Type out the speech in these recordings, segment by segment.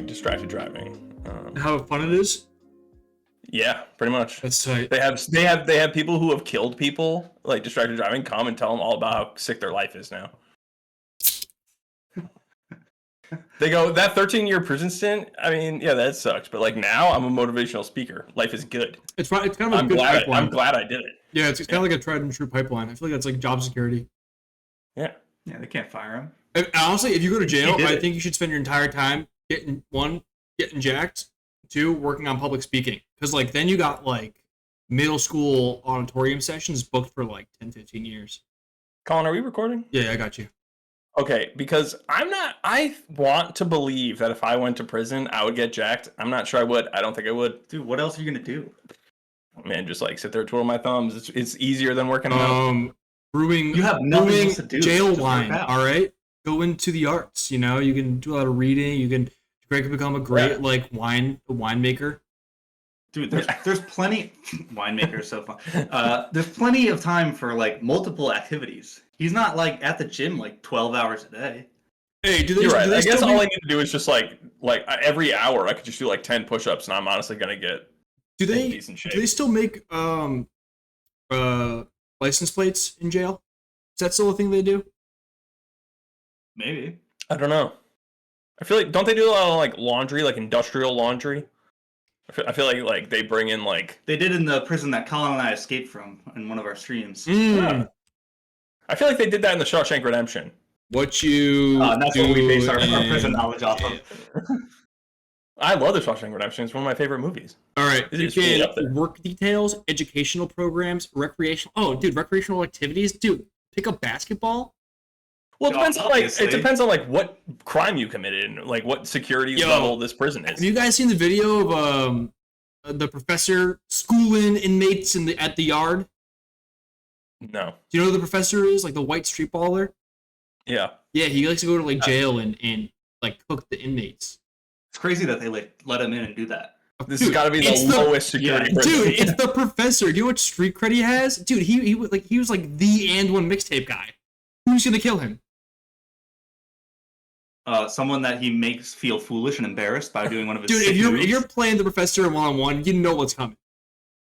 distracted driving. How fun it is? Yeah, pretty much. That's tight. They have people who have killed people, like distracted driving, come and tell them all about how sick their life is now. They go, that 13-year prison stint, I mean, yeah, that sucks. But like now, I'm a motivational speaker. Life is good. It's kind of a good pipeline. I'm glad I did it. Yeah, it's kind of like a tried and true pipeline. I feel like that's like job security. Yeah. Yeah, they can't fire him. And honestly, if you go to jail, I think you should spend your entire time getting jacked, 2, working on public speaking. Because like then you got like middle school auditorium sessions booked for like 10, 15 years. Colin, are we recording? Yeah, I got you. Okay, because I want to believe that if I went to prison, I would get jacked. I'm not sure I would. I don't think I would. Dude, what else are you going to do? Man, just like sit there, twiddle my thumbs. It's easier than working out. Brewing, you have nothing else to do. Jail wine, all right? Go into the arts, you know? You can do a lot of reading. Greg can become a great, winemaker. Dude, there's plenty... Winemaker is so fun. There's plenty of time for, like, multiple activities. He's not, like, at the gym, like, 12 hours a day. Hey, You're right. I guess all I need to do is just, like every hour, I could just do, like, 10 push-ups, and I'm honestly going to get decent shape. Do they still make license plates in jail? Is that still a thing they do? Maybe. I don't know. I feel like, don't they do a lot of, like, laundry, like, industrial laundry? I feel like they bring in, like... They did in the prison that Colin and I escaped from in one of our streams. Yeah. I feel like they did that in the Shawshank Redemption. That's what we base our prison knowledge off of. I love the Shawshank Redemption. It's one of my favorite movies. All right. You can work details, educational programs, recreational... Oh, dude, recreational activities? Dude, pick up basketball? Well, it depends on what crime you committed and like what security level this prison is. Have you guys seen the video of the professor schooling inmates at the yard? No. Do you know who the professor is? Like the white street baller? Yeah. Yeah, he likes to go to jail and like cook the inmates. It's crazy that they let him in and do that. This has got to be the lowest security prison. Dude, it's the professor. Do you know what street cred he has? Dude, he was like the And One mixtape guy. Who's gonna kill him? Someone that he makes feel foolish and embarrassed by doing one of his. Dude, if you're playing the professor in 1-on-1, you know what's coming.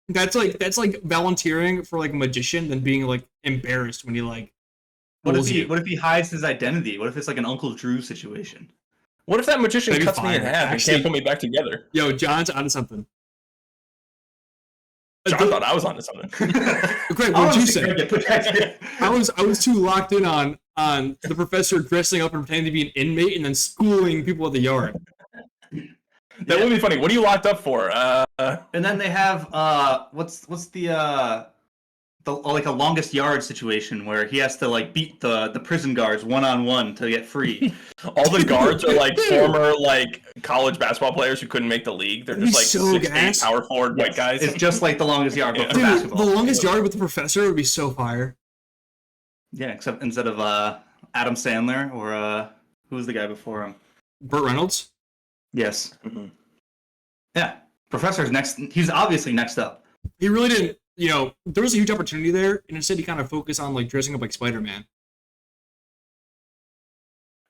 That's like volunteering for like a magician than being like embarrassed when he like. What if he hides his identity? What if it's like an Uncle Drew situation? What if that magician cuts me in half and can't put me back together? Yo, John's onto something. John thought I was onto something. Great, what did you say? I was too locked in on the professor dressing up and pretending to be an inmate and then schooling people at the yard. That would be funny. What are you locked up for? And then they have what's the like a longest yard situation where he has to like beat the prison guards 1-on-1 to get free. All the guards are like former like college basketball players who couldn't make the league. They're just like so 6'8" power forward white guys. It's just like the longest yard but for Dude, basketball. The longest yard with the professor would be so fire. Yeah, except instead of Adam Sandler or who was the guy before him? Burt Reynolds? Yes. Mm-hmm. Yeah. Professor's next. He's obviously next up. He really didn't. You know, there was a huge opportunity there, and instead he kind of focused on like dressing up like Spider-Man.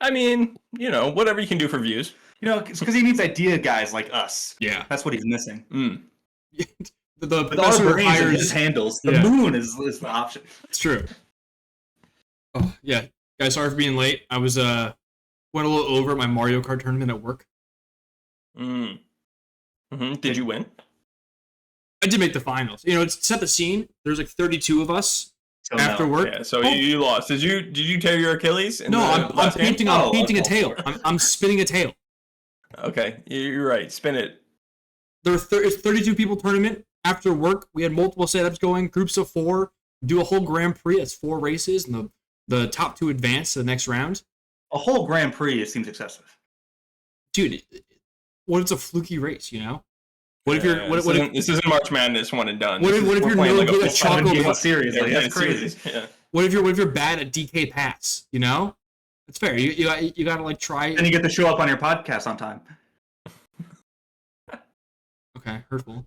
I mean, you know, whatever you can do for views. You know, it's because he needs idea guys like us. Yeah, that's what he's missing. The professor hires handles. The moon is the option. It's true. Oh yeah, guys, sorry for being late. I was went a little over at my Mario Kart tournament at work. Did you win? I did make the finals. You know, to set the scene, there's like 32 of us after work. Yeah, so you lost. Did you tear your Achilles? No, I'm painting a tail. I'm spinning a tail. Okay, you're right. Spin it. It's 32 people tournament. After work, we had multiple setups going, groups of 4, do a whole Grand Prix. That's 4 races, and the top 2 advance to the next round. A whole Grand Prix seems excessive. Dude, what if it's a fluky race, you know? What if this isn't March Madness one and done? What if you're no good at chocolate series? Like, that's crazy. Yeah. What if you're bad at DK Pass? You know, it's fair. You gotta like try. And you get to show up on your podcast on time. Okay, hurtful.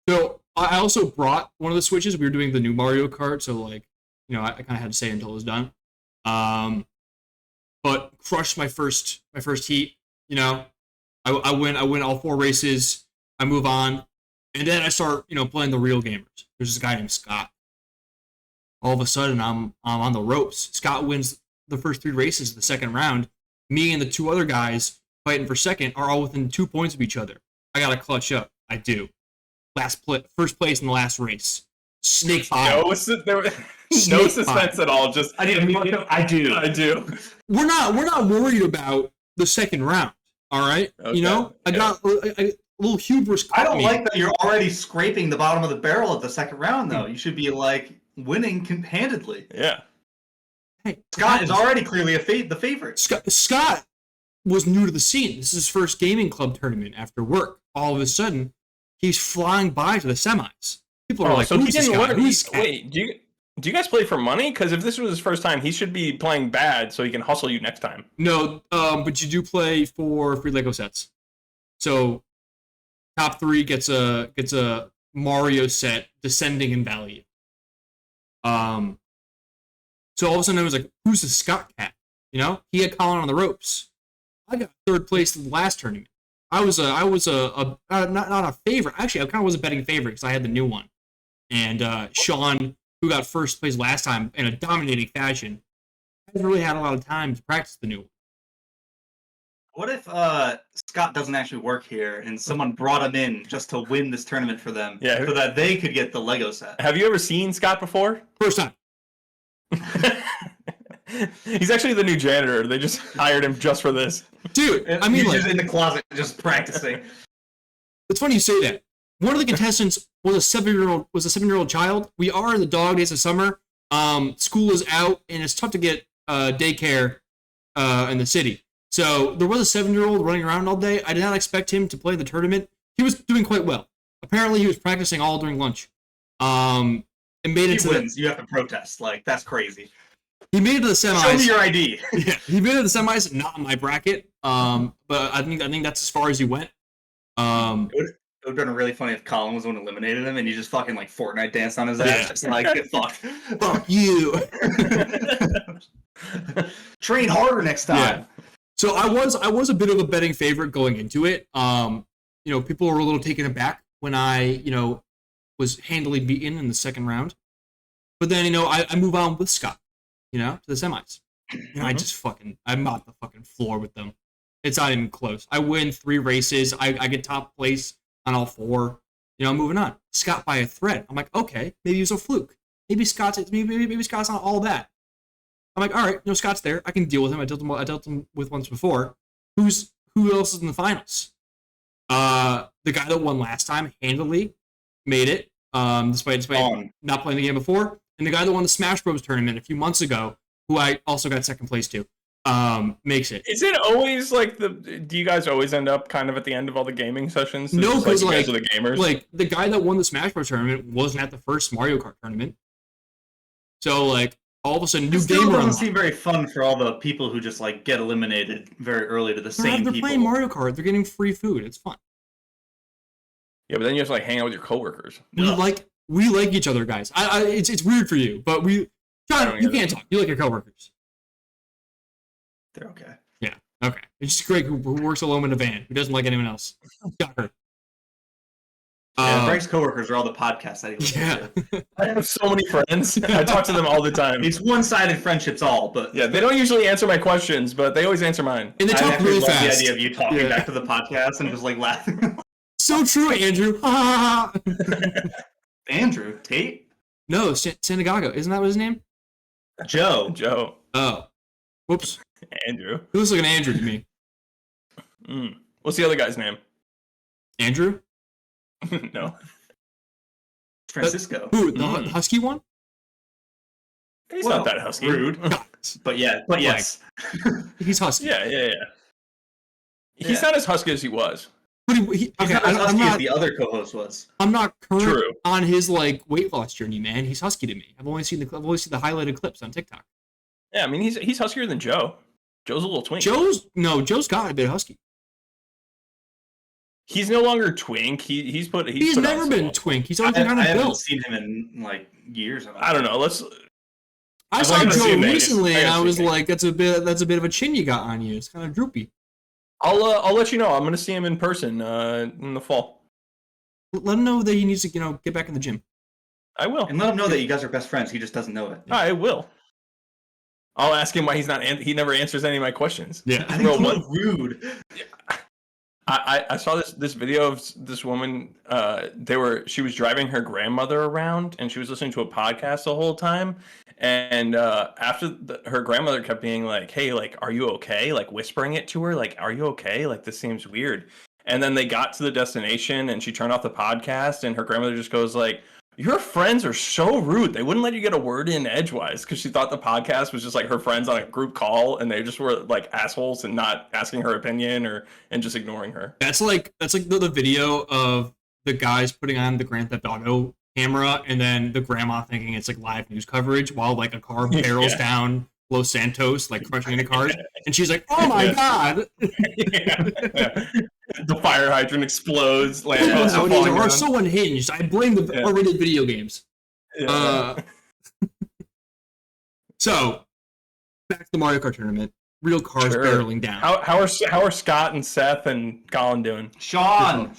So I also brought one of the Switches. We were doing the new Mario Kart, so like, you know, I kind of had to say until it was done. But crushed my first heat. You know, I win all 4 races. I move on, and then I start playing the real gamers. There's this guy named Scott. All of a sudden, I'm on the ropes. Scott wins the first 3 races of the second round. Me and the 2 other guys fighting for second are all within 2 points of each other. I gotta clutch up. I do. First place in the last race. Snake by. No suspense at all. Just I do. We're not worried about the second round. All right, Okay. I got a little hubris. I don't like that you're already scraping the bottom of the barrel of the second round, though. You should be like winning handedly. Yeah. Hey, Scott is already clearly the favorite. Scott was new to the scene. This is his first gaming club tournament after work. All of a sudden, he's flying by to the semis. People are like, so he "Who's this didn't guy? learn. Who's this guy?" Wait, do you guys play for money? Because if this was his first time, he should be playing bad so he can hustle you next time. No, but you do play for free Lego sets. So top 3 gets a Mario set descending in value. So all of a sudden I was like, who's the Scott cat? He had Colin on the ropes. I got 3rd place in the last tournament. I was not a favorite. Actually, I kind of was a betting favorite because I had the new one. And Sean, who got 1st place last time in a dominating fashion, hasn't really had a lot of time to practice the new one. What if Scott doesn't actually work here and someone brought him in just to win this tournament for them so that they could get the Lego set? Have you ever seen Scott before? First time. He's actually the new janitor. They just hired him just for this. Dude, I mean, he's just in the closet just practicing. It's funny you say that. One of the contestants was a 7-year-old child. We are in the dog days of summer. School is out, and it's tough to get daycare in the city. So there was a 7-year-old running around all day. I did not expect him to play the tournament. He was doing quite well. Apparently, he was practicing all during lunch. And made it he wins. You have to protest. Like, that's crazy. He made it to the semis. Show me your ID. Yeah, he made it to the semis. Not in my bracket. But I think that's as far as he went. It would have been really funny if Colin was the one who eliminated him and he just fucking like Fortnite danced on his ass. Just like, get fucked. Fuck you. Train harder next time. Yeah. So I was a bit of a betting favorite going into it. People were a little taken aback when I, was handily beaten in the second round. But then, I move on with Scott, to the semis. And I mop the fucking floor with them. It's not even close. I win 3 races. I get top place on all 4. I'm moving on. Scott by a thread. I'm like, okay, maybe it was a fluke. Maybe Scott's not all that. I'm like, all right, Scott's there. I can deal with him. I dealt him with once before. Who else is in the finals? The guy that won last time handily made it, despite not playing the game before. And the guy that won the Smash Bros tournament a few months ago, who I also got 2nd place to, makes it. Is it always like do you guys always end up kind of at the end of all the gaming sessions? No, because you guys are the gamers. Like the guy that won the Smash Bros tournament wasn't at the first Mario Kart tournament. So like all of a sudden, new gamer doesn't seem very fun for all the people who just like get eliminated very early to the same They're people. playing Mario Kart. They're getting free food. It's fun. Yeah, but then you have to like hang out with your coworkers. We like each other, guys. It's weird for you, but John, you can't talk. You like your coworkers. They're okay. Yeah, okay. It's just Greg who works alone in a van, who doesn't like anyone else. Got her. Yeah, Greg's coworkers are all the podcasts that he listens to. I have so many friends. I talk to them all the time. It's one-sided friendships all, but yeah, they don't usually answer my questions, but they always answer mine. And they talk really fast. The idea of you talking back to the podcast and just like laughing. So true, Andrew. Andrew Tate? No, Sanagago. Isn't that what his name? Joe. Oh, whoops. Andrew. He looks like an Andrew to me. What's the other guy's name? Andrew? No. Francisco. Who? The husky one? He's not that husky. Rude. But yes. He's husky. Yeah. He's not as husky as he was. But he's not as husky as the other co-host was. I'm not current on his weight loss journey, man. He's husky to me. I've only seen the highlighted clips on TikTok. Yeah, I mean he's huskier than Joe. Joe's a little twink. Joe's got a bit husky. He's no longer twink. He's never been twink. He's always been kind of built. I haven't seen him in like years. I don't know. I saw Joe recently, and I was like, "That's a bit of a chin you got on you. It's kind of droopy." I'll let you know. I'm gonna see him in person in the fall. Let him know that he needs to get back in the gym. I will. And let him know that you guys are best friends. He just doesn't know it. I will. I'll ask him why he's not. He never answers any of my questions. Yeah, I think it's a little rude. I saw this video of this woman. She was driving her grandmother around, and she was listening to a podcast the whole time. And after her grandmother kept being like, "Hey, like, are you okay?" Like whispering it to her, like, "Are you okay?" Like this seems weird. And then they got to the destination, and she turned off the podcast, and her grandmother just goes like, "Your friends are so rude. They wouldn't let you get a word in edgewise," because she thought the podcast was just like her friends on a group call, and they just were like assholes and not asking her opinion and just ignoring her. That's like the video of the guys putting on the Grand Theft Auto camera, and then the grandma thinking it's like live news coverage while like a car barrels down Los Santos, like crushing into cars, and she's like, "Oh my god!" The fire hydrant explodes. Lampposts are falling are down. so unhinged. I blame the R-rated video games. So back to the Mario Kart tournament. Real cars barreling down. How are Scott and Seth and Colin doing? Sean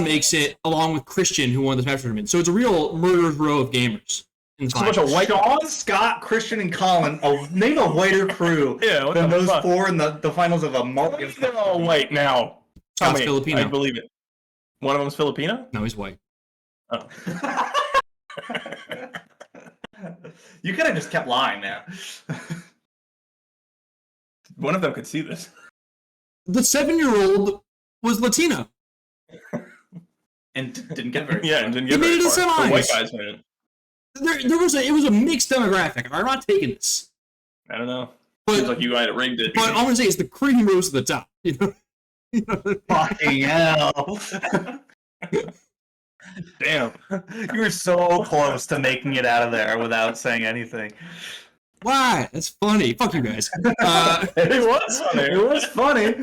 makes it along with Christian, who won the Smash tournament. So it's a real murderer's row of gamers. It's a bunch of white. Sean, Scott, Christian, and Colin. Name a whiter crew than those four in the finals of a Mario. They're all white now. Scott's Filipino. I believe it. One of them's Filipino? No, he's white. Oh. You could have just kept lying there. One of them could see this. The 7-year-old was Latino. And didn't get very and didn't He get made very it to far. semis. The white guys made it. It was a mixed demographic. I'm not taking this. I don't know. But, seems like you might have rigged it. But all I'm gonna say is the cream rose to the top. Fucking hell. Damn. You were so close to making it out of there without saying anything. Why? That's funny. Fuck you guys. It was funny. It was funny.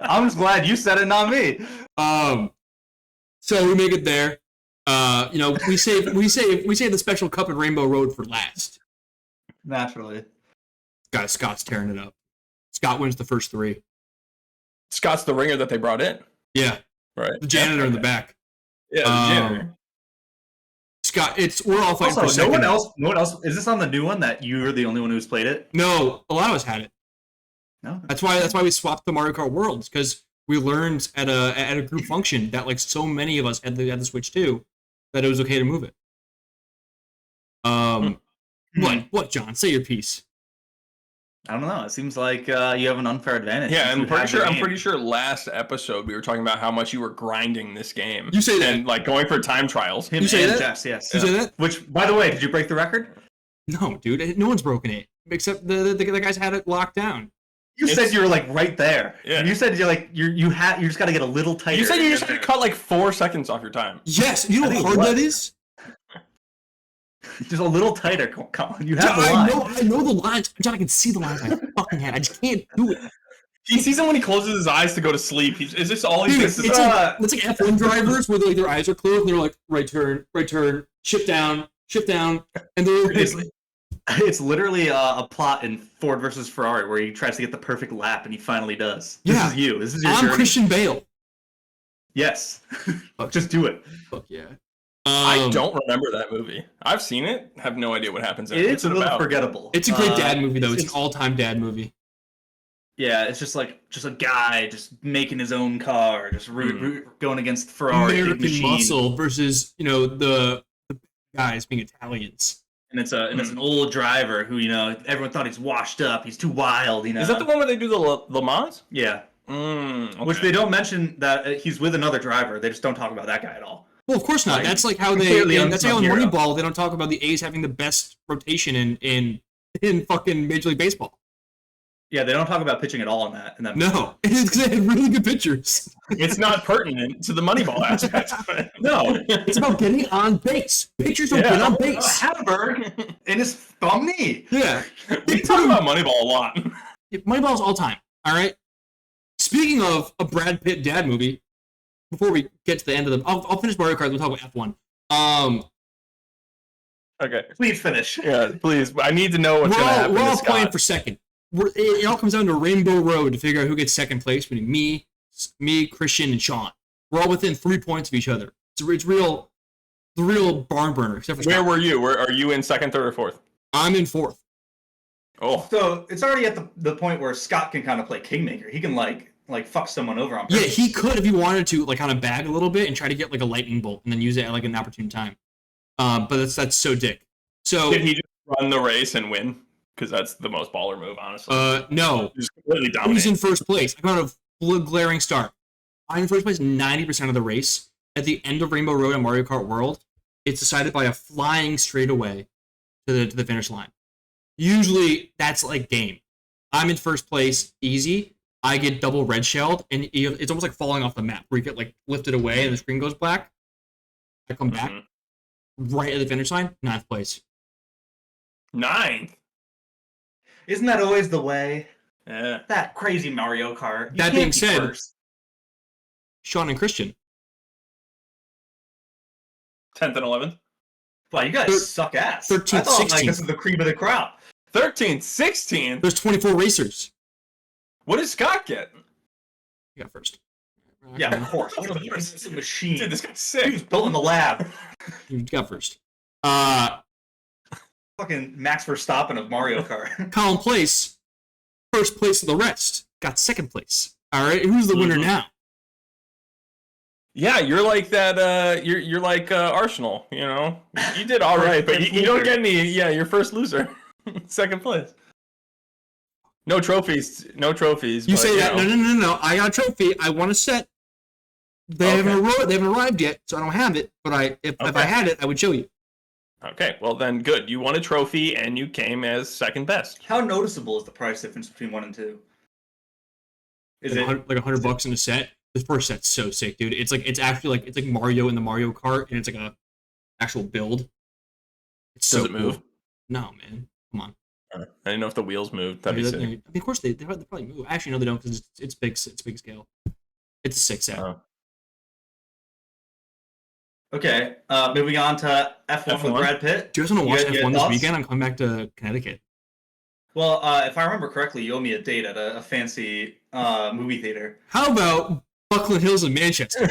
I'm just glad you said it, not me. So we make it there. We save the special cup at Rainbow Road for last. Naturally. Guys, Scott's tearing it up. Scott wins the first 3. Scott's the ringer that they brought in. Yeah. Right. The janitor in the back. Yeah, the janitor. Scott, we're all fighting for Also, second. no one else. Is this on the new one that you're the only one who's played it? No, a lot of us had it. No. That's why we swapped the Mario Kart Worlds, because we learned at a group function that like so many of us had the Switch too, that it was okay to move it. What, John? Say your piece. I don't know. It seems like you have an unfair advantage. Yeah, I'm pretty sure last episode we were talking about how much you were grinding this game. You say that. And like going for time trials. Him You say and that? Jess, yes. You say that? Which, by the way, did you break the record? No, dude. No one's broken it except the guys had it locked down. You said you were like right there. Yeah. You said you just got to get a little tighter. You said you just had to cut like 4 seconds off your time. Yes, you know how hard that is. Just a little tighter, Colin. You have John, the line. I know the lines. John, I can see the lines in my fucking head. I just can't do it. He sees them when he closes his eyes to go to sleep. Is this all he Dude, thinks? it's like F1 drivers where like their eyes are closed and they're like right turn, shift down, and they're It's literally a plot in Ford versus Ferrari where he tries to get the perfect lap and he finally does. Yeah. This is you. This is your I'm journey. Christian Bale. Yes. Just do it. Fuck yeah. I don't remember that movie. I've seen it. Have no idea what happens in it. It's a little forgettable. It's a great dad movie though. It's an all-time dad movie. Yeah, it's just a guy just making his own car, just going against Ferrari American machine. muscle versus the guys being Italians. And it's an old driver who everyone thought he's washed up. He's too wild. Is that the one where they do the Le Mans? Yeah. Okay. Which they don't mention that he's with another driver. They just don't talk about that guy at all. Well, of course not. Like, That's like how clearly that's how in unsung hero. Moneyball they don't talk about the A's having the best rotation in fucking Major League Baseball. Yeah, they don't talk about pitching at all in that. No, it's they have really good pitchers. It's not pertinent to the Moneyball aspect. No, It's about getting on base. Pitchers don't get on base. Hatterberg in his thumb knee. Yeah, We talk about Moneyball a lot. Moneyball's all time. All right. Speaking of a Brad Pitt dad movie, before we get to the end of them, I'll finish Mario Kart. We'll talk about F1. Okay. Please finish. Yeah, please. I need to know what's going to happen. We're all to playing Scott. for second. it all comes down to Rainbow Road to figure out who gets second place between me, Christian, and Sean. We're all within 3 points of each other. It's real, the real barn burner. Except for Where Scott. were you? Are you in second, third, or fourth? I'm in fourth. Oh, So it's already at the point where Scott can kind of play kingmaker. He can like fuck someone over on Yeah, purpose. he could if he wanted to, like, kind of bag a little bit and try to get like a lightning bolt and then use it at like an opportune time. But that's so dick. So did he just run the race and win? Because that's the most baller move, honestly. No, Just completely who's dominant. in first place? I got a glaring start. I'm in first place 90% of the race. At the end of Rainbow Road and Mario Kart World, it's decided by a flying straightaway to the finish line. Usually, that's like game. I'm in first place, easy. I get double red shelled, and it's almost like falling off the map, where you get like lifted away and the screen goes black. I come back right at the finish line, 9th place. 9th. Isn't that always the way? Yeah. That crazy Mario Kart. You That can't being be said, first. Sean and Christian. 10th and 11th. Wow, you guys suck ass. 13th, I thought like 16th. this is the cream of the crop. 13th, 16th. There's 24 racers. What did Scott get? You got first. Yeah, of course. It's a machine. Dude, this guy's He was sick. built in the lab. You got first. Fucking Max Verstappen of Mario Kart. Colin Place, first place of the rest, got second place. All right, who's the winner now? Yeah, you're like that. You're like Arsenal. You know, you did all right, but you don't get any. Yeah, you're first loser, second place. No trophies. No trophies. You but, say that? know. No. I got a trophy. I won a set. They haven't arrived yet, so I don't have it. But if I had it, I would show you. Okay, well then, good. You won a trophy and you came as second best. How noticeable is the price difference between 1 and 2? Is Like it $100 in a set? The first set's so sick, dude. It's like Mario in the Mario Kart, and it's like a actual build. It's Does so it move? Cool. No, man. Come on. I didn't know if the wheels moved. That'd be sick. I mean, of course they probably move. Actually, no, they don't because it's big. It's big scale. It's a 6 set. okay? Moving on to F1 with Brad Pitt. Do you guys want to watch You F1 this thoughts? weekend? I'm coming back to Connecticut. Well, if I remember correctly, you owe me a date at a fancy movie theater. How about Buckland Hills in Manchester?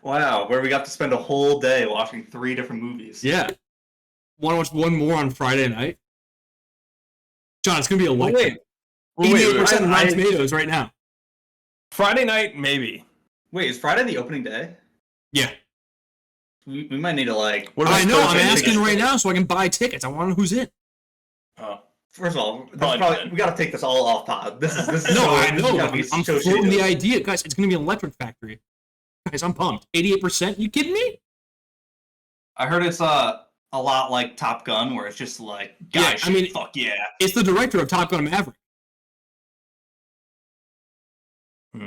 Wow, where we got to spend a whole day watching 3 different movies. Yeah. Want to watch one more on Friday night? John, it's gonna be electric. Wait. 88% Rotten Tomatoes right now. Friday night, maybe. Wait, is Friday the opening day? Yeah. We might need to like. What about I know. I'm Thursday asking tickets? right now so I can buy tickets. I want to know who's in. Oh. First of all, Probably we got to take this all off pod. This is No, so, I this is know. gotta be I'm so floating the shitty. idea, guys. It's gonna be an electric factory. Guys, I'm pumped. 88%? You kidding me? I heard it's a lot like Top Gun, where it's just like, Yeah, guys, I mean- fuck yeah. It's the director of Top Gun Maverick.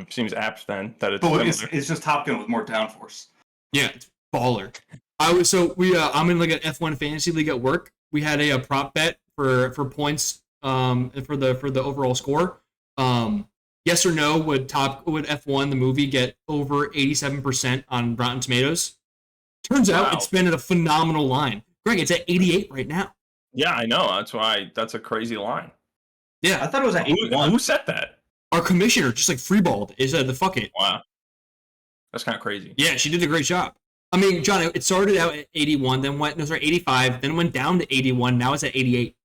Seems apt then that it's But similar. it's just Top Gun with more downforce. Yeah, it's baller. I'm in like an F1 fantasy league at work. We had a prop bet for points for the overall score. Yes or no, would F1 the movie get over 87% on Rotten Tomatoes? Turns out it's been at a phenomenal line. Greg, it's at 88 right now. Yeah, I know. That's a crazy line. Yeah, I thought it was at 81. Who set that? our commissioner just like freeballed. It said the fuck it. Wow. That's kind of crazy. Yeah, she did a great job. I mean, John, it started out at 81, then 85, then went down to 81. Now it's at 88.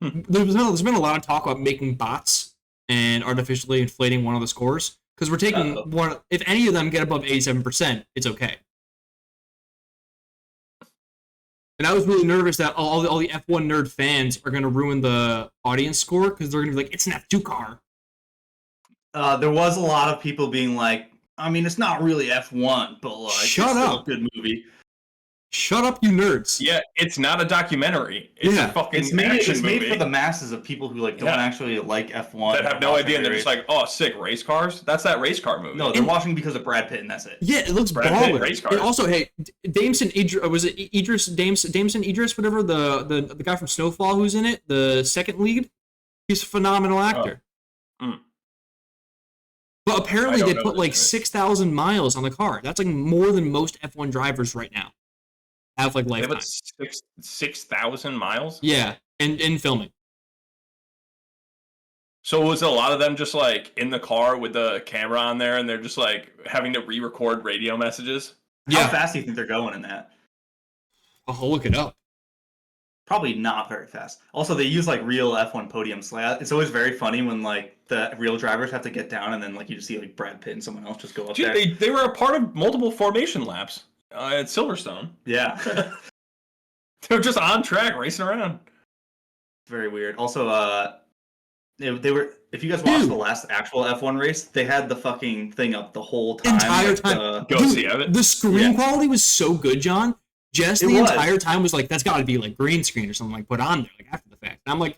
There's been a lot of talk about making bots and artificially inflating one of the scores because we're taking one. If any of them get above 87%, it's okay. And I was really nervous that all the F1 nerd fans are going to ruin the audience score because they're going to be like, it's an F2 car. There was a lot of people being like, I mean, it's not really F1, but like, Shut it's still up. a good movie. Shut up, you nerds. Yeah, it's not a documentary. It's a fucking It's made action movie for the masses of people who like don't actually like F1. that have no idea, and they're just like, "Oh, sick race cars." That's that race car movie. No, they're watching because of Brad Pitt, and that's it. Yeah, it looks Brad Pitt baller. race cars. And also, hey, Damson Idris, was it Idris? Damson Idris, whatever, the guy from Snowfall who's in it, the second lead. He's a phenomenal actor. But apparently they put like 6,000 miles on the car. That's like more than most F1 drivers right now. have like They have lifetime. 6,000 miles. Yeah, and filming. So was a lot of them just like in the car with the camera on there, and they're just like having to re-record radio messages? How fast do you think they're going in that? I'll look it up. Probably not very fast. Also, they use like real F1 podiums. Like, it's always very funny when like the real drivers have to get down, and then like you just see like Brad Pitt and someone else just go up there. They were a part of multiple formation laps at Silverstone. Yeah, they were just on track racing around. Very weird. Also, they were. If you guys watched the last actual F1 race, they had the fucking thing up the whole time. Entire time. The screen quality was so good, John. Entire time was like, that's got to be like green screen or something like put on there like after the fact. And I'm like,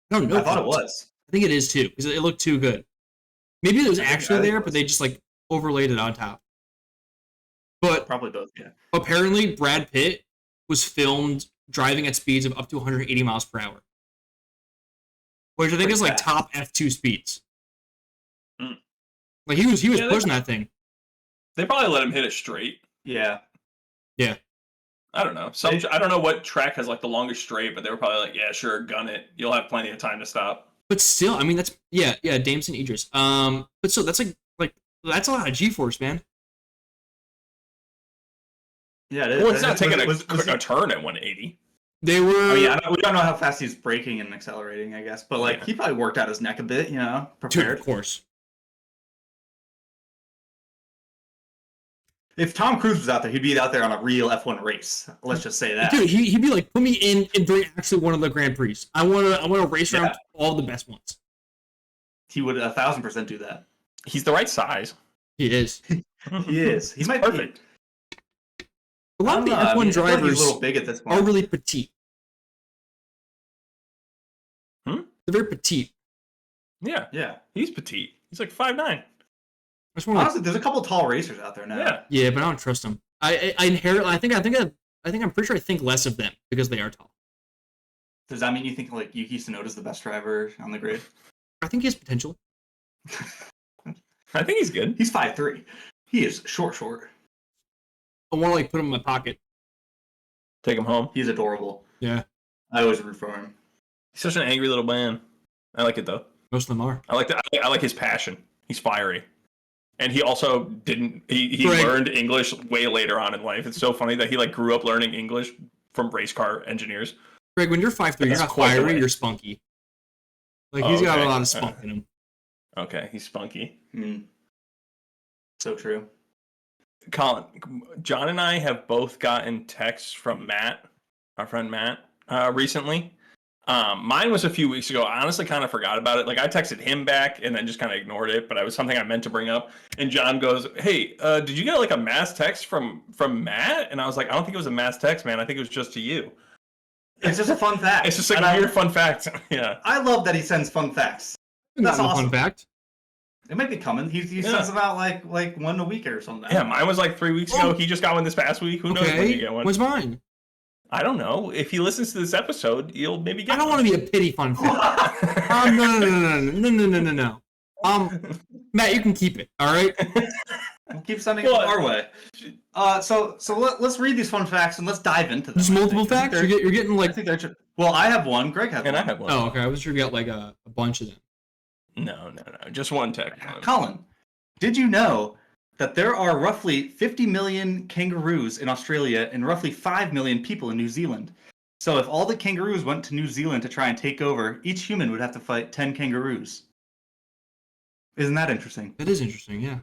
I don't know. I thought it was. I think it is too because it looked too good. Maybe it was actually there, but they just like overlaid it on top. But probably both. Yeah. Apparently, Brad Pitt was filmed driving at speeds of up to 180 miles per hour, which I think is like top F2 speeds. Mm. Like he was pushing that thing. They probably let him hit it straight. Yeah. Yeah. I don't know. I don't know what track has like the longest straight, but they were probably like, yeah, sure, gun it. You'll have plenty of time to stop. But still, I mean, that's Damson Idris. But so that's like that's a lot of G-force, man. Yeah, it is. Well, it's not taking a turn at 180. They were. Oh yeah, we don't know how fast he's braking and accelerating, I guess, but like he probably worked out his neck a bit, prepared. Dude, of course. If Tom Cruise was out there, he'd be out there on a real F1 race. Let's just say that. Dude, he'd be like, put me in during actually one of the Grand Prix. I want to race around all the best ones. He would 1,000% do that. He's the right size. He is. He is. He's perfect. A lot of the F1 drivers he's a little big at this point. Are really petite. They're very petite. Yeah. Yeah. He's petite. He's like 5'9". Honestly, there's a couple tall racers out there now. Yeah, but I don't trust them. I I'm pretty sure I think less of them because they are tall. Does that mean you think like Yuki Tsunoda's the best driver on the grid? I think he has potential. I think he's good. He's 5'3". He is short. I want to like put him in my pocket. Take him home. He's adorable. Yeah. I always root for him. He's such an angry little man. I like it though. Most of them are. I like his passion. He's fiery. And he also didn't. He learned English way later on in life. It's so funny that he like grew up learning English from race car engineers. Greg, when you're 5'3", you're not fiery. You're spunky. Like he's got a lot of spunk in him. Okay, he's spunky. So true. Colin, John and I have both gotten texts from Matt, our friend Matt, recently. Mine was a few weeks ago. I honestly kind of forgot about it. Like I texted him back and then just kind of ignored it, but it was something I meant to bring up. And John goes, "Hey, did you get like a mass text from Matt?" And I was like, "I don't think it was a mass text, man. I think it was just to you." It's just a fun fact. It's just like a weird fun fact. Yeah. I love that he sends fun facts. That's awesome. Fun fact. It might be coming. He sends them out like one a week or something. Yeah, mine was like 3 weeks ago. He just got one this past week. Who knows when you get one? What's mine? I don't know. If he listens to this episode, you'll maybe get. I don't want to be a pity fun fact. No. Matt, you can keep it. All right. We'll keep sending it our way. So let's read these fun facts and let's dive into them. There's multiple facts. You're getting like. Well, I have one. Greg has one. I have one. Oh, okay. I was sure you got like a bunch of them. No. Just one text. Colin, did you know that there are roughly 50 million kangaroos in Australia and roughly 5 million people in New Zealand? So if all the kangaroos went to New Zealand to try and take over, each human would have to fight 10 kangaroos. Isn't that interesting? That is interesting, yeah.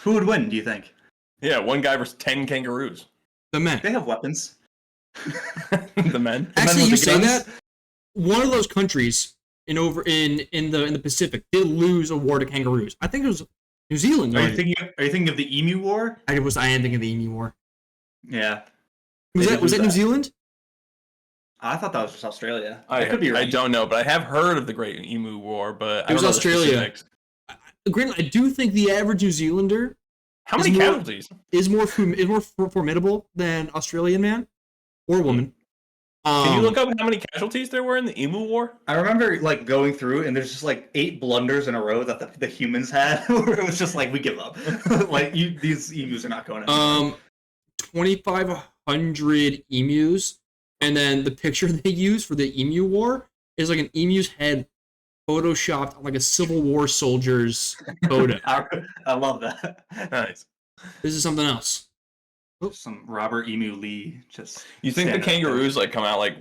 Who would win, do you think? Yeah, one guy versus 10 kangaroos. The men. They have weapons. The men. Actually, you say that? One of those countries in the Pacific did lose a war to kangaroos. I think it was New Zealand. Are you thinking of the Emu War? I am thinking of the Emu War. Yeah. Was that New Zealand? I thought that was just Australia. I could be right. I don't know, but I have heard of the Great Emu War, but it was Australia. Granted, I do think the average New Zealander is more formidable than Australian man or woman. Can you look up how many casualties there were in the Emu War? I remember like going through and there's just like 8 blunders in a row that the humans had where it was just like we give up. Like these emus are not going anywhere. 2,500 100 emus, and then the picture they use for the emu war is like an emu's head photoshopped on like a Civil War soldier's photo. I love that. Nice. This is something else. Some Robert Emu Lee just. You think the standing there. kangaroos like come out like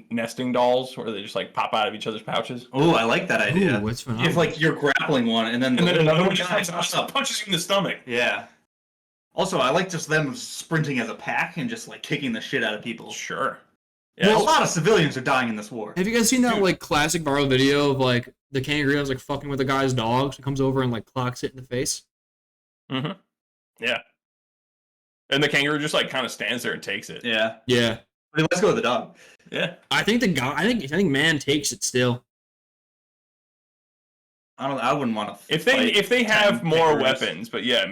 nesting dolls, where they just like pop out of each other's pouches? Oh, I like that idea. Ooh, what's phenomenal. If like you're grappling one and then Another one guy just punches you in the stomach. Yeah. Also, I like just them sprinting as a pack and just like kicking the shit out of people. Sure. Yeah, Yeah. a lot of civilians are dying in this war. Have you guys seen that like classic viral video of like the kangaroo that's like fucking with the guy's dog? So comes over and like clocks it in the face. Mm-hmm. Yeah. And the kangaroo just like kind of stands there and takes it. Yeah. Yeah. I mean, let's go with the dog. Yeah. I think the guy. I think man takes it still. I wouldn't want to. If they have 10 more kangaroos. weapons, but yeah,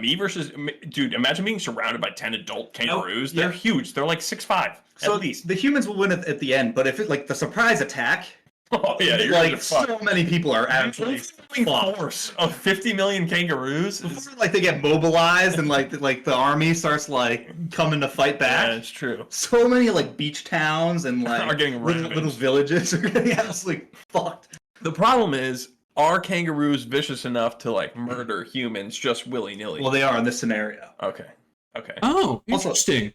dude, imagine being surrounded by 10 adult kangaroos. yeah. They're huge. They're like 6'5", So at least. the humans will win at the end, but if it like the surprise attack, Oh yeah, you're like gonna fuck. so many people are actually fucked. Force of 50 million kangaroos. Before like they get mobilized and like the army starts like coming to fight back. Yeah, it's true. So many like beach towns and like Are getting little ravaged. villages are getting absolutely fucked. The problem is, are kangaroos vicious enough to like murder humans just willy nilly? Well, they are in this scenario. Okay. Oh, Also- interesting.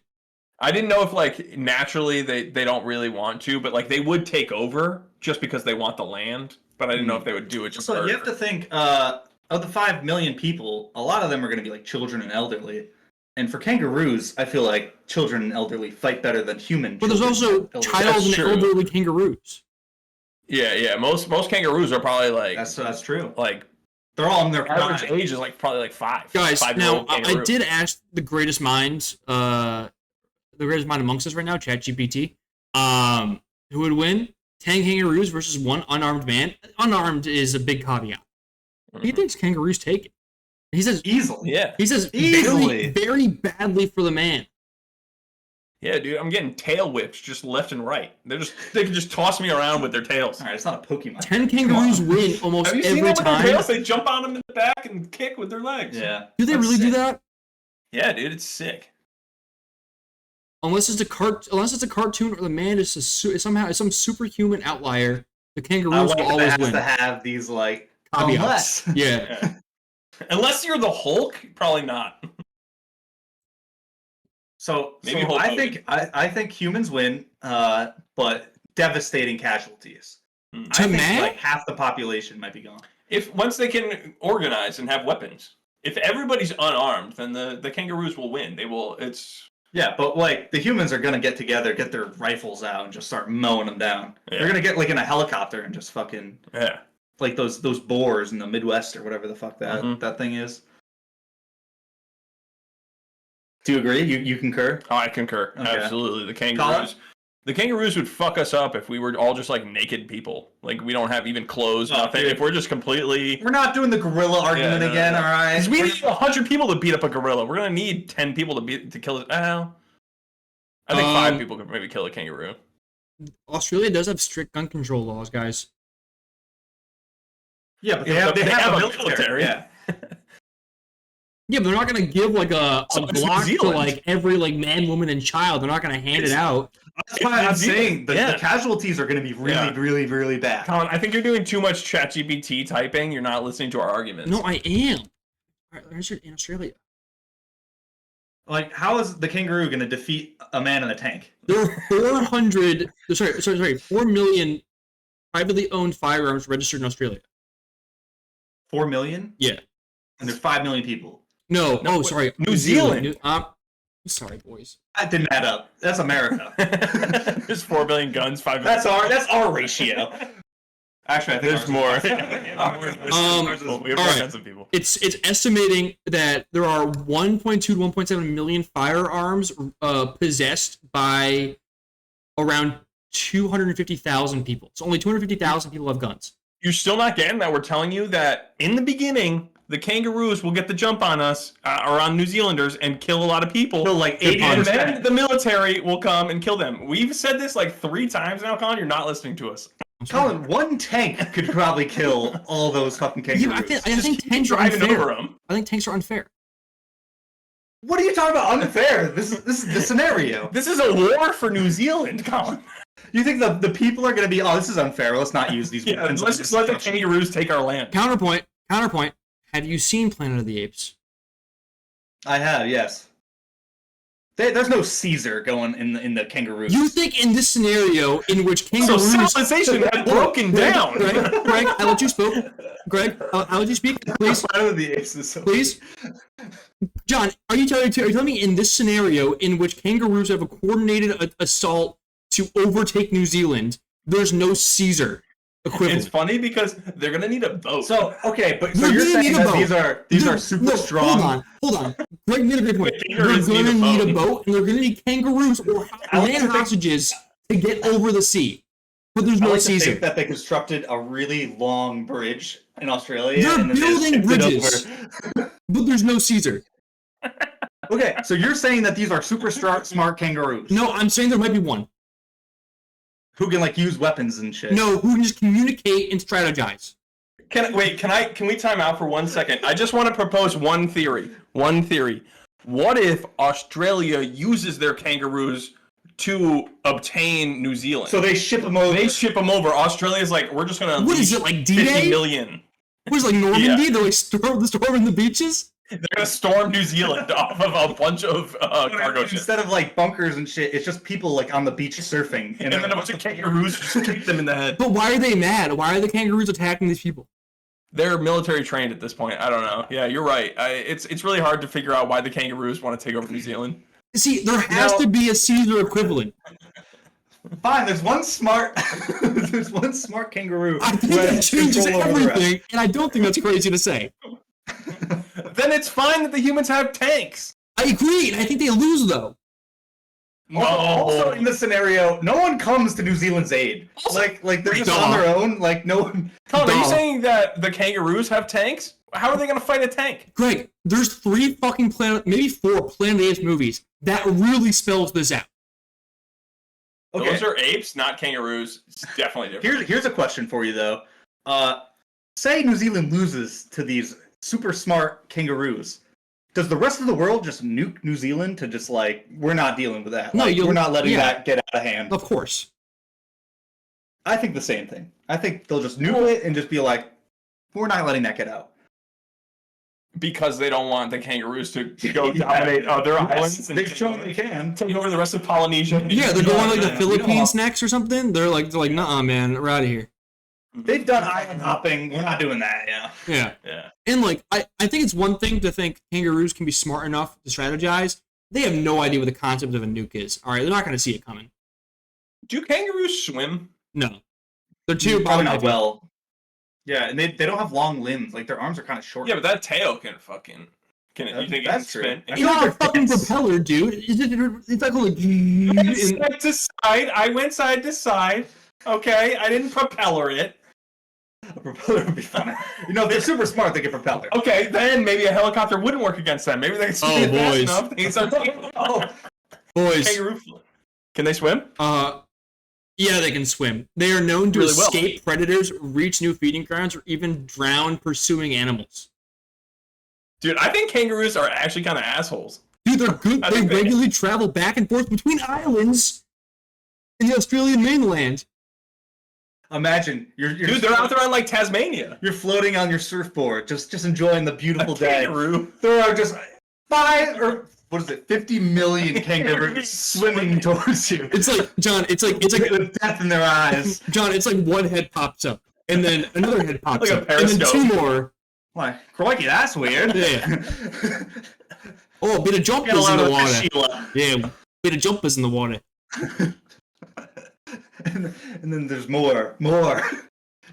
I didn't know if like naturally they don't really want to, but like they would take over just because they want the land. But I didn't know if they would do it just So for you have to think of the 5 million people, a lot of them are going to be like children and elderly. And for kangaroos, I feel like children and elderly fight better than human. But there's children also and elderly. child That's and true. elderly kangaroos. Yeah. Most kangaroos are probably like That's true. like They're all in their average prime. age is like probably like 5. Guys, 5-year-old now I kangaroo. did ask the greatest minds, the greatest mind amongst us right now, ChatGPT, who would win 10 kangaroos versus 1 unarmed man. Unarmed is a big caveat. He Mhm. thinks kangaroos take it. He says Easily. Yeah. Easily. very, very badly for the man. Yeah, dude, I'm getting tail whips just left and right. They can just toss me around with their tails. All right, it's not a Pokemon. 10 kangaroos Come on. win almost Have you seen every them with their time. tails? They jump on them in the back and kick with their legs. Yeah. Do they That's really do sick. that? Yeah, dude, it's sick. Unless it's a cartoon, or the man is somehow some superhuman outlier. The I kangaroos like will that it always has win. to have these like Caveats. unless. Yeah. Yeah. Unless you're the Hulk, probably not. So Maybe so Hulk I Hogan. think I think humans win, but devastating casualties. Hmm. I To think man? like half the population might be gone. If once they can organize and have weapons, if everybody's unarmed, then the kangaroos will win. They will. It's Yeah, but like the humans are gonna get together, get their rifles out, and just start mowing them down. Yeah. They're gonna get like in a helicopter and just fucking yeah. like those boars in the Midwest or whatever the fuck that Mhm. that thing is. Do you agree? You concur? Oh, I concur. Okay. Absolutely. The Colin? kangaroos would fuck us up if we were all just like naked people. Like we don't have even clothes, Oh, nothing. dude. If we're just completely. We're not doing the gorilla argument no, again, no. all right? Because we need 100 people to beat up a gorilla. We're gonna need 10 people to kill it. Well, I think 5 people could maybe kill a kangaroo. Australia does have strict gun control laws, guys. Yeah, but Yeah, they have a military. military. Yeah. Yeah, but they're not gonna give like a So it's New Glock to Zealand. like every like man, woman, and child. They're not gonna hand it out. That's why I'm saying the Yeah. casualties are going to be really, Yeah. really, really bad. Colin, I think you're doing too much ChatGPT typing. You're not listening to our arguments. No, I am. All right, there's in Australia. Like, how is the kangaroo going to defeat a man in a tank? There are 4 million privately owned firearms registered in Australia. 4 million? Yeah. And there's 5 million people. No, No, sorry. New Zealand. Sorry, boys. That didn't add up. That's America. There's 4 billion guns, 5 that's our ratio. Actually, I think There's ours more. is- We have more alright. guns than people. It's estimating that there are 1.2 to 1.7 million firearms possessed by around 250,000 people. So only 250,000 people have guns. You're still not getting that. We're telling you that in the beginning, the kangaroos will get the jump on us, or on New Zealanders, and kill a lot of people. Kill like And 80%. then the military will come and kill them. We've said this like 3 times now, Colin. You're not listening to us. Colin, one tank could probably kill all those fucking kangaroos. Yeah, I think Just tanks keep are driving unfair. over them. I think tanks are unfair. What are you talking about? Unfair. This is the scenario. This is a war for New Zealand, Colin. You think the people are going to be, oh, this is unfair. Let's not use these weapons. Let's just let the kangaroos take our land. Counterpoint. Have you seen Planet of the Apes? I have, yes. There's no Caesar going in the kangaroos. You think in this scenario in which kangaroos... So civilization had broken down. Greg, I let you speak. Greg, I'll let you speak, please. Planet of the Apes is so please. John, are you telling me in this scenario in which kangaroos have a coordinated assault to overtake New Zealand, there's no Caesar equivalent? It's funny because they're gonna need a boat. So okay, but so you're saying that these are super strong. Hold on. Greg made a great point. They're gonna need a boat, and they're gonna need kangaroos or land hostages to get over the sea. But there's no Caesar. I think that they constructed a really long bridge in Australia. They're building bridges, but there's no Caesar. Okay, so you're saying that these are super smart kangaroos? No, I'm saying there might be one. Who can like use weapons and shit? No, who can just communicate and strategize. Can we time out for 1 second? I just want to propose one theory. What if Australia uses their kangaroos to obtain New Zealand? So they ship them over. Australia's like, we're just gonna. What is it, like D-Day? 50 million. What is it, like Normandy? They're like storming the beaches? They're gonna storm New Zealand off of a bunch of cargo ships. Instead of like bunkers and shit, it's just people like on the beach surfing. And then a bunch of kangaroos just kick them in the head. But why are they mad? Why are the kangaroos attacking these people? They're military trained at this point. I don't know. Yeah, you're right. It's really hard to figure out why the kangaroos want to take over New Zealand. See, there has to be a Caesar equivalent. Fine, there's one smart kangaroo. I think that changes everything, and I don't think that's crazy to say. Then it's fine that the humans have tanks. I agree, and I think they lose, though. Also, in this scenario, no one comes to New Zealand's aid. Like they're just on their own. Like no one. Tom, are you saying that the kangaroos have tanks? How are they going to fight a tank? Greg, there's 3 fucking maybe 4 Planet of the Apes movies that really spells this out. Okay. Those are apes, not kangaroos. It's definitely different. Here's a question for you though. Say New Zealand loses to these super smart kangaroos. Does the rest of the world just nuke New Zealand to just like, we're not dealing with that? No, we're not letting that get out of hand. Of course. I think the same thing. I think they'll just nuke it and just be like, we're not letting that get out. Because they don't want the kangaroos to go dominate other islands. They've shown they can. Take over the rest of Polynesia. Yeah, they're going like the Philippines next or something. They're like, nah, man, we're out of here. They've done island hopping. We're not doing that, Yeah. And like, I think it's one thing to think kangaroos can be smart enough to strategize. They have no idea what the concept of a nuke is. All right, they're not going to see it coming. Do kangaroos swim? No. They're too probably not well. Yeah, and they don't have long limbs. Like, their arms are kind of short. Yeah, but that tail can fucking... You think that's true. It's not a fucking propeller, dude. It's like... Side to side. I went side to side. Okay, I didn't propeller it. A propeller would be funny. You know, if they're super smart, they can propeller. Okay, then maybe a helicopter wouldn't work against them. Maybe they can swim fast enough. They can start boys. Kangaroo. Can they swim? Yeah, they can swim. They are known to escape predators, reach new feeding grounds, or even drown pursuing animals. Dude, I think kangaroos are actually kind of assholes. Dude, they're good. They regularly travel back and forth between islands in the Australian mainland. Imagine you're dude, they're out there on like Tasmania. You're floating on your surfboard, just enjoying the beautiful day. Kangaroo. There are just 50 million kangaroos swimming towards you. It's like John. It's like with death in their eyes. John, it's like one head pops up, and then another head pops like up, and then 2 more. Why, crikey, that's weird. Yeah. Oh, a bit of jumpers in the water. Yeah, a bit of jumpers in the water. And then there's more.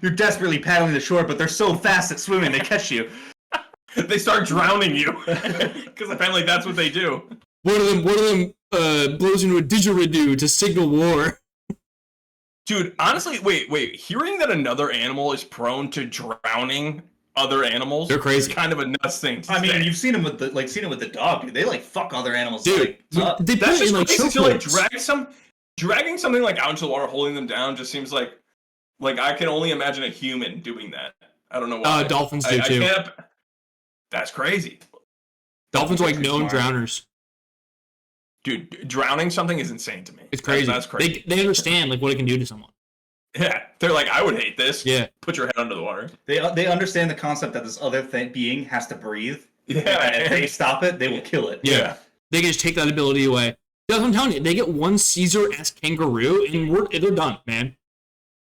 You're desperately paddling the shore, but they're so fast at swimming they catch you. They start drowning you, because apparently that's what they do. One of them blows into a didgeridoo to signal war. Dude, honestly, wait. Hearing that another animal is prone to drowning other animals, they're crazy. Is kind of a nuts thing. I mean, you've seen them with the dog. Dude. They like fuck other animals. Dude, like, that's just like crazy to like dragging something like out into the water, holding them down, just seems like I can only imagine a human doing that. I don't know why. Dolphins do too. That's crazy. Dolphins are like known drowners. Dude, drowning something is insane to me. It's crazy. That's crazy. They understand like what it can do to someone. Yeah, they're like, I would hate this. Yeah. Put your head under the water. They understand the concept that this other being has to breathe. Yeah. And if they stop it, they will kill it. Yeah. They can just take that ability away. That's what I'm telling you. They get one Caesar-esque kangaroo, and they're done, man.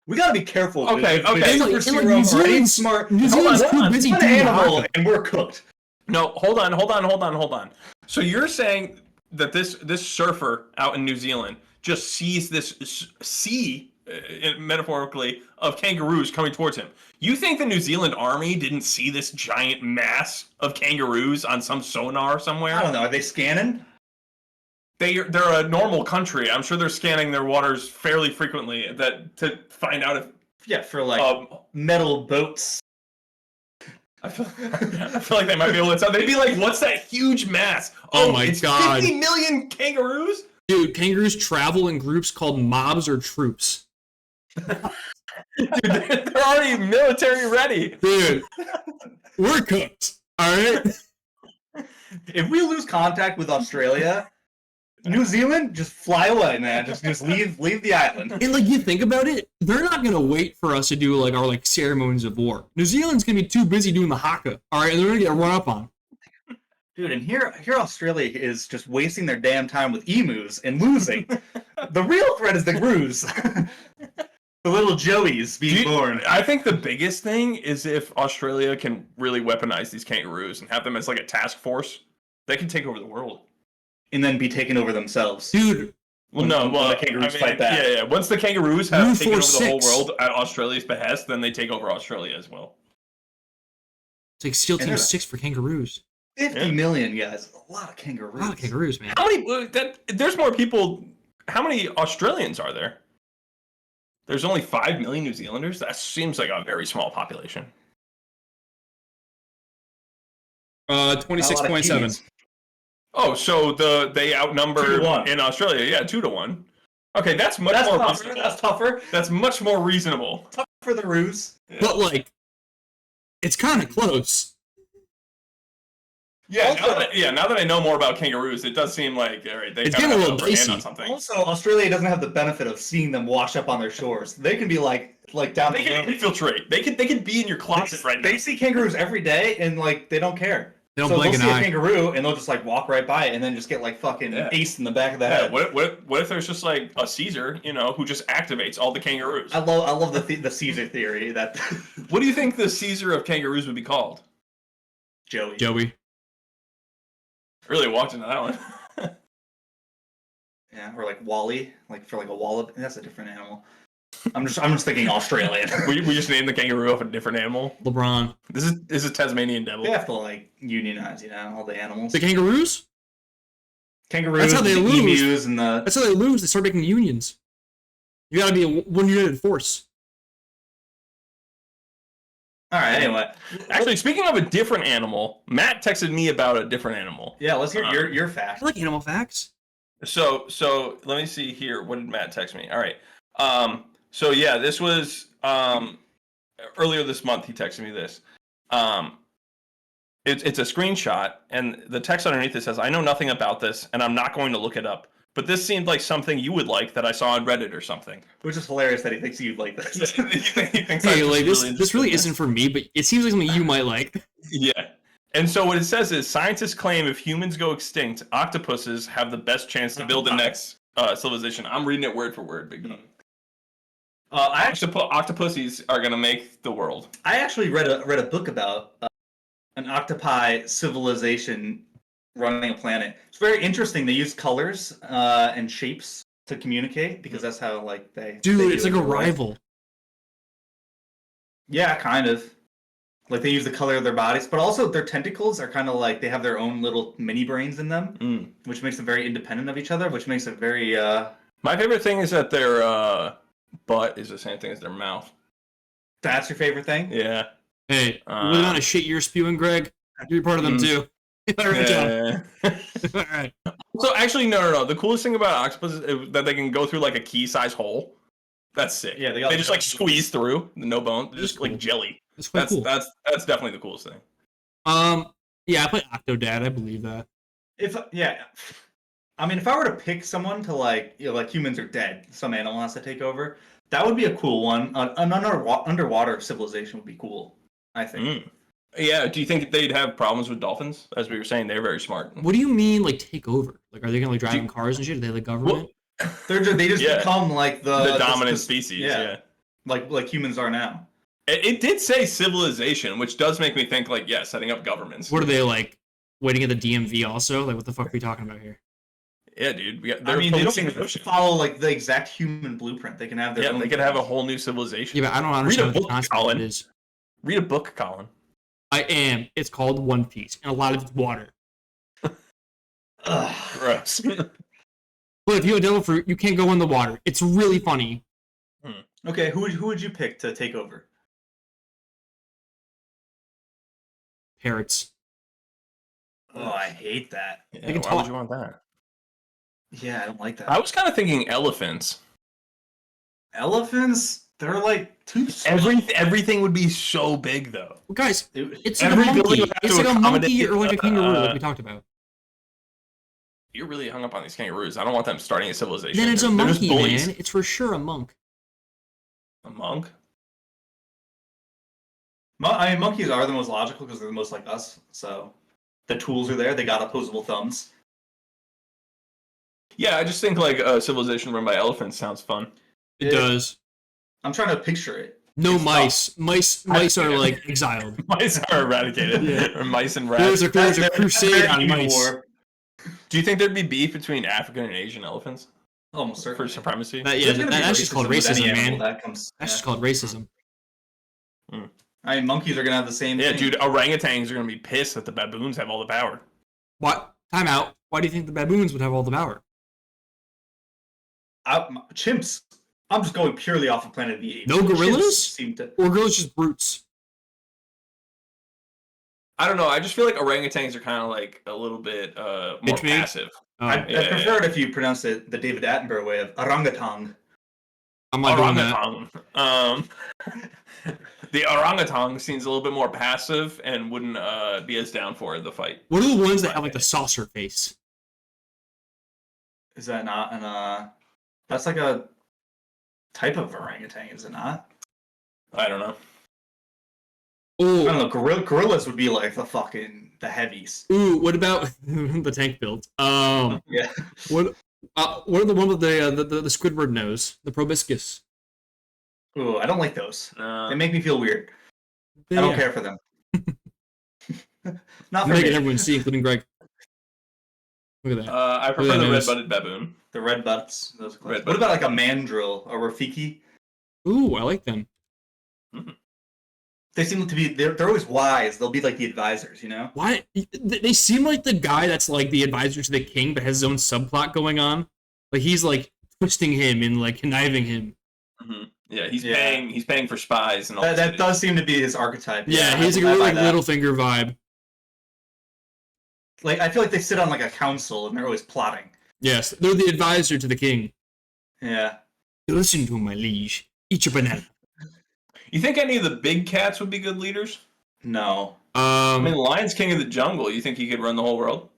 We gotta be careful. Okay. New Zealand's too busy one doing animal, hockey. and we're cooked. No, hold on. So you're saying that this surfer out in New Zealand just sees this sea, metaphorically, of kangaroos coming towards him. You think the New Zealand army didn't see this giant mass of kangaroos on some sonar somewhere? I don't know. Are they scanning? They're a normal country. I'm sure they're scanning their waters fairly frequently to find out if... Yeah, for like metal boats. I feel like they might be able to tell. They'd be like, what's that huge mass? Oh my it's God. 50 million kangaroos? Dude, kangaroos travel in groups called mobs or troops. Dude, they're already military ready. Dude, we're cooked. All right? If we lose contact with Australia, New Zealand, just fly away, man. Just leave the island. And like you think about it, they're not gonna wait for us to do like our like ceremonies of war. New Zealand's gonna be too busy doing the haka. All right, and they're gonna get run up on. Dude, and here Australia is just wasting their damn time with emus and losing. The real threat is the kangaroos. The little Joeys being born. I think the biggest thing is if Australia can really weaponize these kangaroos and have them as like a task force, they can take over the world. And then be taken over themselves. Dude. When the kangaroos fight back. Yeah. Once the kangaroos have taken over the 4-6. whole world at Australia's behest, then they take over Australia as well. It's like SEAL Team 6 for kangaroos. 50 million, guys. A lot of kangaroos. A lot of kangaroos, man. How many? There's more people. How many Australians are there? There's only 5 million New Zealanders. That seems like a very small population. 26.7. Oh, so they outnumber 2-1. in Australia. Yeah, 2-1. Okay, that's more tougher. reasonable. That's tougher. That's much more reasonable. Tougher for the ruse. But like, it's kind of close. Yeah, now that I know more about kangaroos, it does seem like all right, they It's kind of getting a have little an upper hand dicey. on something. Also, Australia doesn't have the benefit of seeing them wash up on their shores. They can be like down They the can road. infiltrate. They can be in your closet right now. They see kangaroos every day and like they don't care. They don't so blink they'll an see eye. a kangaroo and they'll just like walk right by it and then just get like fucking aced in the back of the Yeah, head. what if there's just like a Caesar, who just activates all the kangaroos? I love the Caesar theory that What do you think the Caesar of kangaroos would be called? Joey. Really walked into that one. Yeah, or like Wally, like for like a wallop. That's a different animal. I'm just thinking Australian. we just named the kangaroo off a different animal. LeBron. This is Tasmanian devil. They have to like unionize, all the animals. The kangaroos? Kangaroos, That's how they the lose. emus, and the. That's how they lose. They start making unions. You gotta be one united force. All right. Anyway, Actually, speaking of a different animal, Matt texted me about a different animal. yeah, let's hear your fact. I like animal facts. So let me see here. What did Matt text me? All right. So yeah, this was earlier this month. He texted me this. It's a screenshot, and the text underneath it says, "I know nothing about this, and I'm not going to look it up. But this seemed like something you would like that I saw on Reddit or something." Which is hilarious that he thinks you'd like this. He thinks Hey, I'm like just this really interested in isn't for me, but it seems like something you might like. Yeah. And so what it says is scientists claim if humans go extinct, octopuses have the best chance to build the next civilization. I'm reading it word for word, big dog. Octopuses are gonna make the world. I actually read a book about an octopi civilization running a planet. It's very interesting. They use colors and shapes to communicate because that's how like they. Dude, they it's do like it a in real life. rival. Yeah, kind of. Like they use the color of their bodies, but also their tentacles are kind of like they have their own little mini brains in them, which makes them very independent of each other, which makes it very. My favorite thing is that their butt is the same thing as their mouth. That's your favorite thing? Yeah. Hey, the amount of shit you're spewing, Greg, you're part of them too. All right, John. All right. So actually, no. The coolest thing about octopus is that they can go through like a key-size hole. That's sick. Yeah, they just like squeeze through, no bone, just cool. like jelly. That's quite cool. That's definitely the coolest thing. Yeah, I play Octodad. I believe that. If I were to pick someone to like humans are dead, some animal has to take over. That would be a cool one. An underwater civilization would be cool, I think. Yeah, do you think they'd have problems with dolphins? As we were saying, they're very smart. What do you mean, like, take over? Like, are they gonna like drive in cars and shit? Are they the government? They just become like the dominant species. Yeah. Like humans are now. It did say civilization, which does make me think like, yeah, setting up governments. What are they like? Waiting at the DMV also? Like, what the fuck are we talking about here? Yeah, dude. They don't follow like the exact human blueprint. They can have their own. They could have a whole new civilization. Yeah, but I don't understand what the concept Colin is. Read a book, Colin. I am. It's called One Piece, and a lot of it's water. Gross. But if you have devil fruit, you can't go in the water. It's really funny. Okay, who would you pick to take over? Parrots. Oh, I hate that. Yeah, why would you want that? Yeah, I don't like that. I was kind of thinking elephants. Elephants? They're like too small. Everything would be so big, though. Well, guys, it's like a monkey. It's like a monkey or like a kangaroo, like we talked about. You're really hung up on these kangaroos. I don't want them starting a civilization. Then it's a monkey, man. It's for sure a monk. A monk? I mean, monkeys are the most logical because they're the most like us. So the tools are there. They got opposable thumbs. Yeah, I just think like a civilization run by elephants sounds fun. It does. I'm trying to picture it. No mice. Mice are like exiled. Mice are eradicated. Yeah. Or mice and rats. There's a crusade on mice. War. Do you think there'd be beef between African and Asian elephants? Almost certainly. For supremacy? That's just called racism, man. That's just called racism. I mean, monkeys are gonna have the same thing. Dude, orangutans are gonna be pissed that the baboons have all the power. What? Time out. Why do you think the baboons would have all the power? Chimps. I'm just going purely off of Planet of the Apes. No gorillas? Or gorillas just brutes? I don't know. I just feel like orangutans are kind of like a little bit more passive. I prefer it if you pronounce it the David Attenborough way of orangutan. I'm not doing that. The orangutan seems a little bit more passive and wouldn't be as down for the fight. What are the ones that have like the saucer face? Is that not an that's like a type of orangutan, is it not? I don't know. Ooh. I don't know. Gorillas would be like the heavies. Ooh, what about the tank build? Yeah. What are the one with the Squidward nose, the proboscis? Ooh, I don't like those. They make me feel weird. I don't care for them. Not for making me. everyone see, including Greg. Look at that. I prefer the red-butted baboon. The red butts. What about like a mandrill or Rafiki? Ooh, I like them. Mm-hmm. They seem to be. They're always wise. They'll be like the advisors, you know. Why? They seem like the guy that's like the advisor to the king, but has his own subplot going on. Like he's like twisting him and like conniving him. Mm-hmm. Yeah, he's paying for spies and all. That does seem to be his archetype. Yeah, he's like a really Littlefinger vibe. Like I feel like they sit on like a council and they're always plotting. Yes, they're the advisor to the king. Yeah. Listen to my liege. Eat your banana. You think any of the big cats would be good leaders? No. I mean, the lion's king of the jungle. You think he could run the whole world?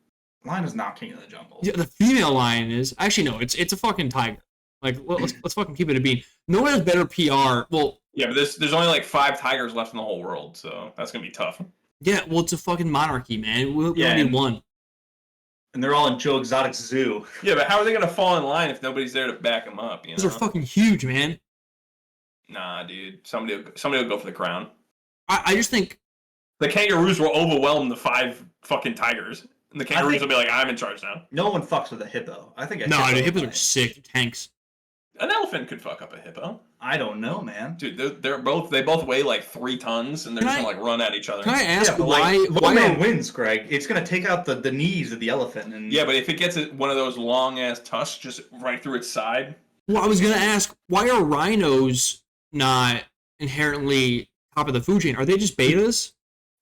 Lion is not king of the jungle. Yeah, the female lion is. Actually, no. It's a fucking tiger. Like, let's fucking keep it a bean. No one has better PR. Well. Yeah, but there's only like 5 tigers left in the whole world, so that's gonna be tough. Yeah, well, it's a fucking monarchy, man. We only need one. And they're all in Joe Exotic's zoo. Yeah, but how are they gonna fall in line if nobody's there to back them up? Those are fucking huge, man. Nah, dude. Somebody will go for the crown. I just think the kangaroos will overwhelm the 5 fucking tigers, and the kangaroos will be like, "I'm in charge now." No one fucks with a hippo. I think. No, the hippos are sick. Tanks. An elephant could fuck up a hippo. I don't know, man. Dude, they both weigh like 3 tons, and they're just gonna like run at each other. Can I ask why? Low man wins, Greg. It's gonna take out the knees of the elephant. And yeah, but if it gets one of those long ass tusks just right through its side. Well, I was gonna ask, why are rhinos not inherently top of the food chain? Are they just betas?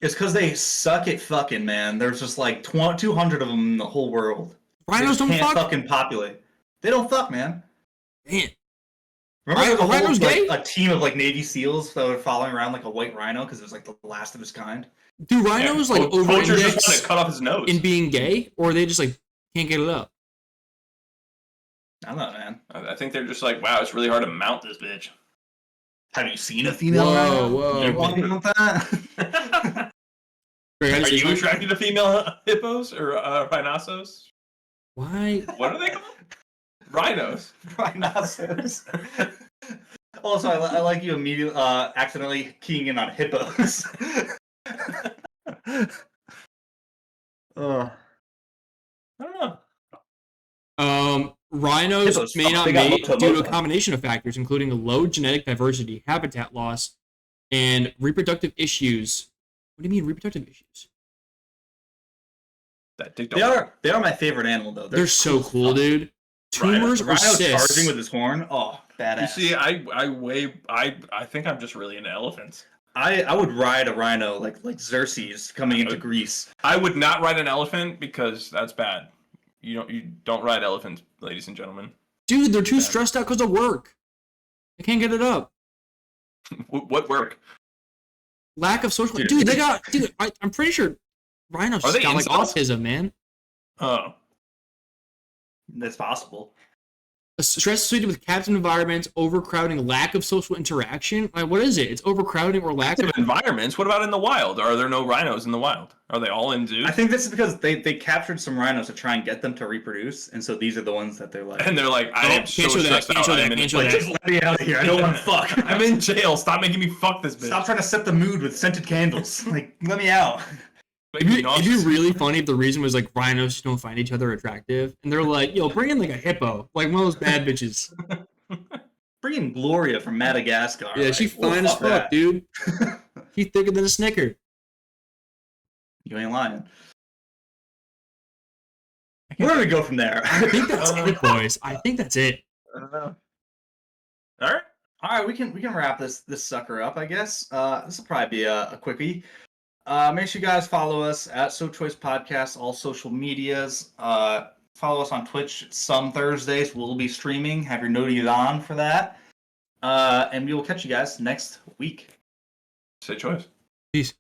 It's because they suck at fucking, man. There's just like 200 of them in the whole world. Rhinos don't fuck? Fucking populate. They don't fuck, man. Man. Remember rhinos gay? A team of like Navy SEALs that were following around like a white rhino because it was like the last of its kind. Do rhinos like over Poachers just want to cut off his nose in being gay, or they just like can't get it up? I don't know, man. I think they're just like, wow, it's really hard to mount this bitch. Have you seen a female rhino? Whoa. You want me with that? Are you attracted to female hippos or rhinoceros? Why? What are they called? Rhinos. Rhinoceros. Also, I like you immediately accidentally keying in on hippos. I don't know. Rhinos Hippos, may not they got mate moto due to a moto. combination of factors, including a low genetic diversity, habitat loss, and reproductive issues. What do you mean reproductive issues? That dick They are my favorite animal though. They're so cool, dude. Tumors or Rhino cysts. charging with his horn. Oh, badass. You see, I think I'm just really into elephants. I would ride a rhino like Xerxes coming into Greece. I would not ride an elephant because that's bad. You don't ride elephants, ladies and gentlemen. Dude, they're too stressed out because of work. They can't get it up. What work? Lack of social. Dude, they got. Dude, I'm pretty sure rhinos Are they got like incels? autism, man. Oh. That's possible. Stress associated with captive environments, overcrowding, lack of social interaction. Like, what is it? It's overcrowding or lack of Environments. What about in the wild? Are there no rhinos in the wild? Are they all in zoos? I think this is because they captured some rhinos to try and get them to reproduce, and so these are the ones that they're like. And they're like, I am so stressed out. Just let me out of here. I don't want to fuck. I'm in jail. Stop making me fuck this bitch. Stop trying to set the mood with scented candles. Like, let me out. It'd be really funny if the reason was like rhinos just don't find each other attractive, and they're like, "Yo, bring in like a hippo, like one of those bad bitches." Bring in Gloria from Madagascar. Yeah, like, she fine as fuck, dude. She's thicker than a Snicker. You ain't lying. Where do we go from there? I think that's it, boys. I think that's it. I don't know. All right. We can wrap this sucker up, I guess. This will probably be a quickie. Make sure you guys follow us at sochoicepodcast, all social medias. Follow us on Twitch some Thursdays. We'll be streaming. Have your noties on for that. And we will catch you guys next week. Say choice. Peace.